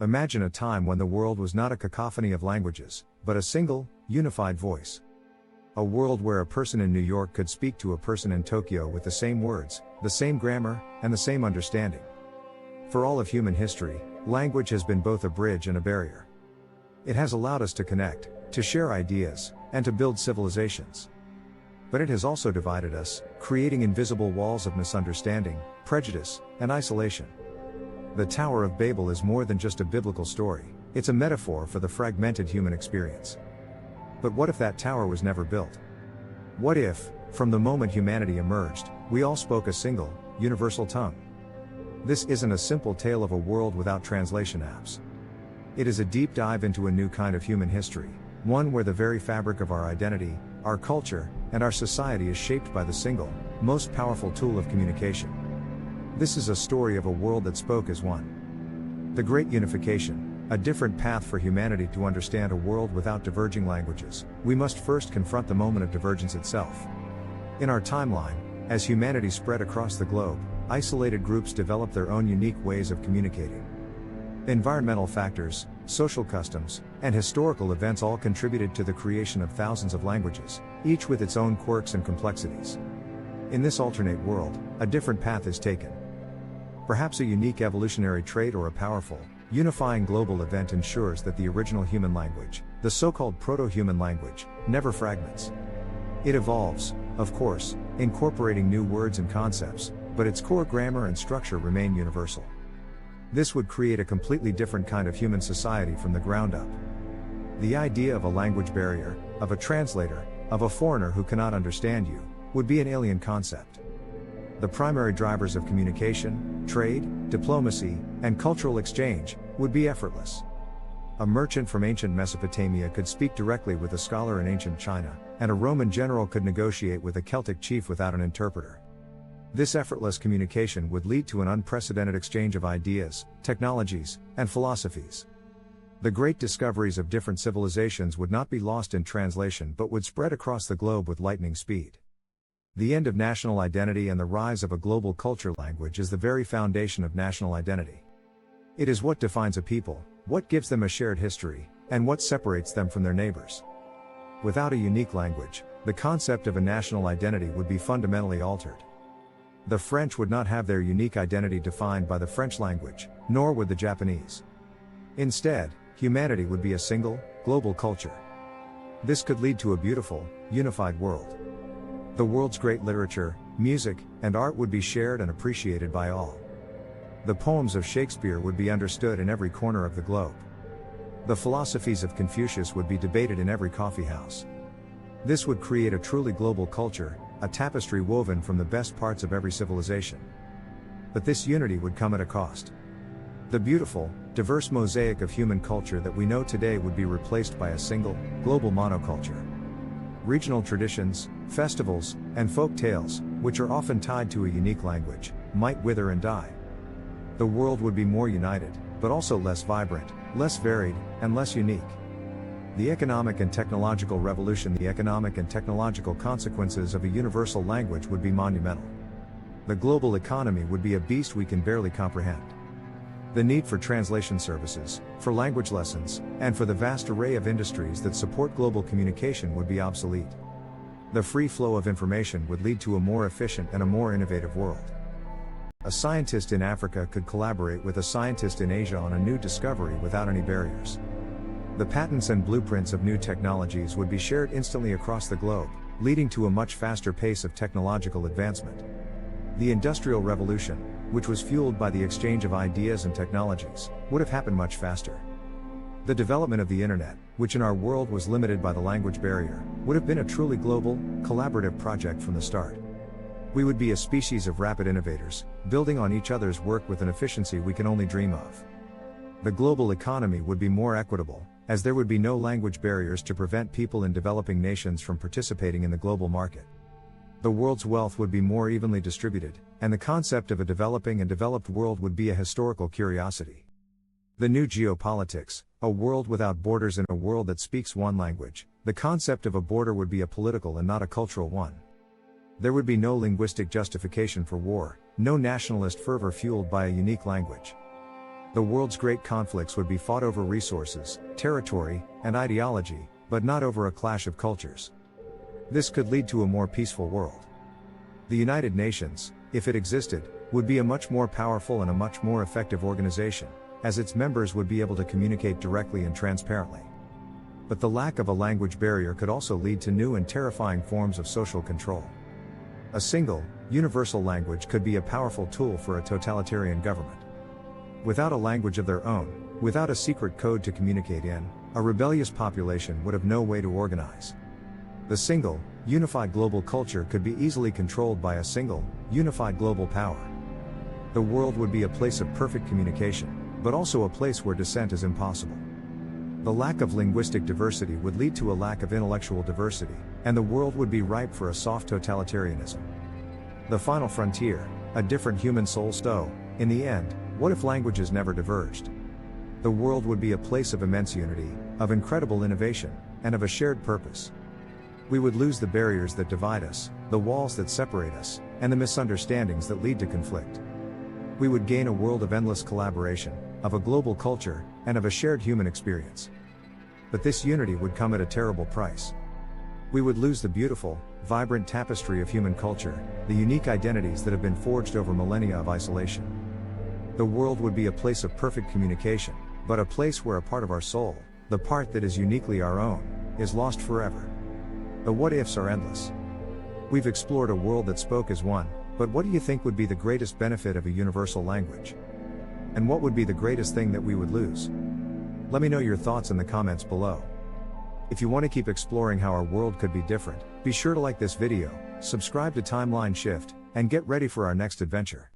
Imagine a time when the world was not a cacophony of languages, but a single, unified voice. A world where a person in New York could speak to a person in Tokyo with the same words, the same grammar, and the same understanding. For all of human history, language has been both a bridge and a barrier. It has allowed us to connect, to share ideas, and to build civilizations. But it has also divided us, creating invisible walls of misunderstanding, prejudice, and isolation. The Tower of Babel is more than just a biblical story, it's a metaphor for the fragmented human experience. But what if that tower was never built? What if, from the moment humanity emerged, we all spoke a single, universal tongue? This isn't a simple tale of a world without translation apps. It is a deep dive into a new kind of human history, one where the very fabric of our identity, our culture, and our society is shaped by the single, most powerful tool of communication. This is a story of a world that spoke as one. The Great Unification, a different path for humanity to understand a world without diverging languages. We must first confront the moment of divergence itself. In our timeline, as humanity spread across the globe, isolated groups developed their own unique ways of communicating. Environmental factors, social customs, and historical events all contributed to the creation of thousands of languages, each with its own quirks and complexities. In this alternate world, a different path is taken. Perhaps a unique evolutionary trait or a powerful, unifying global event ensures that the original human language, the so-called proto-human language, never fragments. It evolves, of course, incorporating new words and concepts, but its core grammar and structure remain universal. This would create a completely different kind of human society from the ground up. The idea of a language barrier, of a translator, of a foreigner who cannot understand you, would be an alien concept. The primary drivers of communication, trade, diplomacy, and cultural exchange, would be effortless. A merchant from ancient Mesopotamia could speak directly with a scholar in ancient China, and a Roman general could negotiate with a Celtic chief without an interpreter. This effortless communication would lead to an unprecedented exchange of ideas, technologies, and philosophies. The great discoveries of different civilizations would not be lost in translation but would spread across the globe with lightning speed. The end of national identity and the rise of a global culture. Language is the very foundation of national identity. It is what defines a people, what gives them a shared history, and what separates them from their neighbors. Without a unique language, the concept of a national identity would be fundamentally altered. The French would not have their unique identity defined by the French language, nor would the Japanese. Instead, humanity would be a single, global culture. This could lead to a beautiful, unified world. The world's great literature, music, and art would be shared and appreciated by all. The poems of Shakespeare would be understood in every corner of the globe. The philosophies of Confucius would be debated in every coffee house. This would create a truly global culture, a tapestry woven from the best parts of every civilization. But this unity would come at a cost. The beautiful, diverse mosaic of human culture that we know today would be replaced by a single, global monoculture. Regional traditions, festivals, and folk tales, which are often tied to a unique language, might wither and die. The world would be more united, but also less vibrant, less varied, and less unique. The economic and technological revolution. The economic and technological consequences of a universal language would be monumental. The global economy would be a beast we can barely comprehend. The need for translation services, for language lessons, and for the vast array of industries that support global communication would be obsolete. The free flow of information would lead to a more efficient and a more innovative world. A scientist in Africa could collaborate with a scientist in Asia on a new discovery without any barriers. The patents and blueprints of new technologies would be shared instantly across the globe, leading to a much faster pace of technological advancement. The Industrial Revolution, which was fueled by the exchange of ideas and technologies, would have happened much faster. The development of the Internet, which in our world was limited by the language barrier, would have been a truly global, collaborative project from the start. We would be a species of rapid innovators, building on each other's work with an efficiency we can only dream of. The global economy would be more equitable, as there would be no language barriers to prevent people in developing nations from participating in the global market. The world's wealth would be more evenly distributed, and the concept of a developing and developed world would be a historical curiosity. The new geopolitics, a world without borders and a world that speaks one language. The concept of a border would be a political and not a cultural one. There would be no linguistic justification for war, no nationalist fervor fueled by a unique language. The world's great conflicts would be fought over resources, territory, and ideology, but not over a clash of cultures. This could lead to a more peaceful world. The United Nations, if it existed, would be a much more powerful and a much more effective organization, as its members would be able to communicate directly and transparently. But the lack of a language barrier could also lead to new and terrifying forms of social control. A single, universal language could be a powerful tool for a totalitarian government. Without a language of their own, without a secret code to communicate in, a rebellious population would have no way to organize. The single, unified global culture could be easily controlled by a single, unified global power. The world would be a place of perfect communication, but also a place where dissent is impossible. The lack of linguistic diversity would lead to a lack of intellectual diversity, and the world would be ripe for a soft totalitarianism. The final frontier, a different human soul. So, in the end, what if languages never diverged? The world would be a place of immense unity, of incredible innovation, and of a shared purpose. We would lose the barriers that divide us, the walls that separate us, and the misunderstandings that lead to conflict. We would gain a world of endless collaboration, of a global culture, and of a shared human experience. But this unity would come at a terrible price. We would lose the beautiful, vibrant tapestry of human culture, the unique identities that have been forged over millennia of isolation. The world would be a place of perfect communication, but a place where a part of our soul, the part that is uniquely our own, is lost forever. The what-ifs are endless. We've explored a world that spoke as one, but what do you think would be the greatest benefit of a universal language? And what would be the greatest thing that we would lose? Let me know your thoughts in the comments below. If you want to keep exploring how our world could be different, be sure to like this video, subscribe to Timeline Shift, and get ready for our next adventure.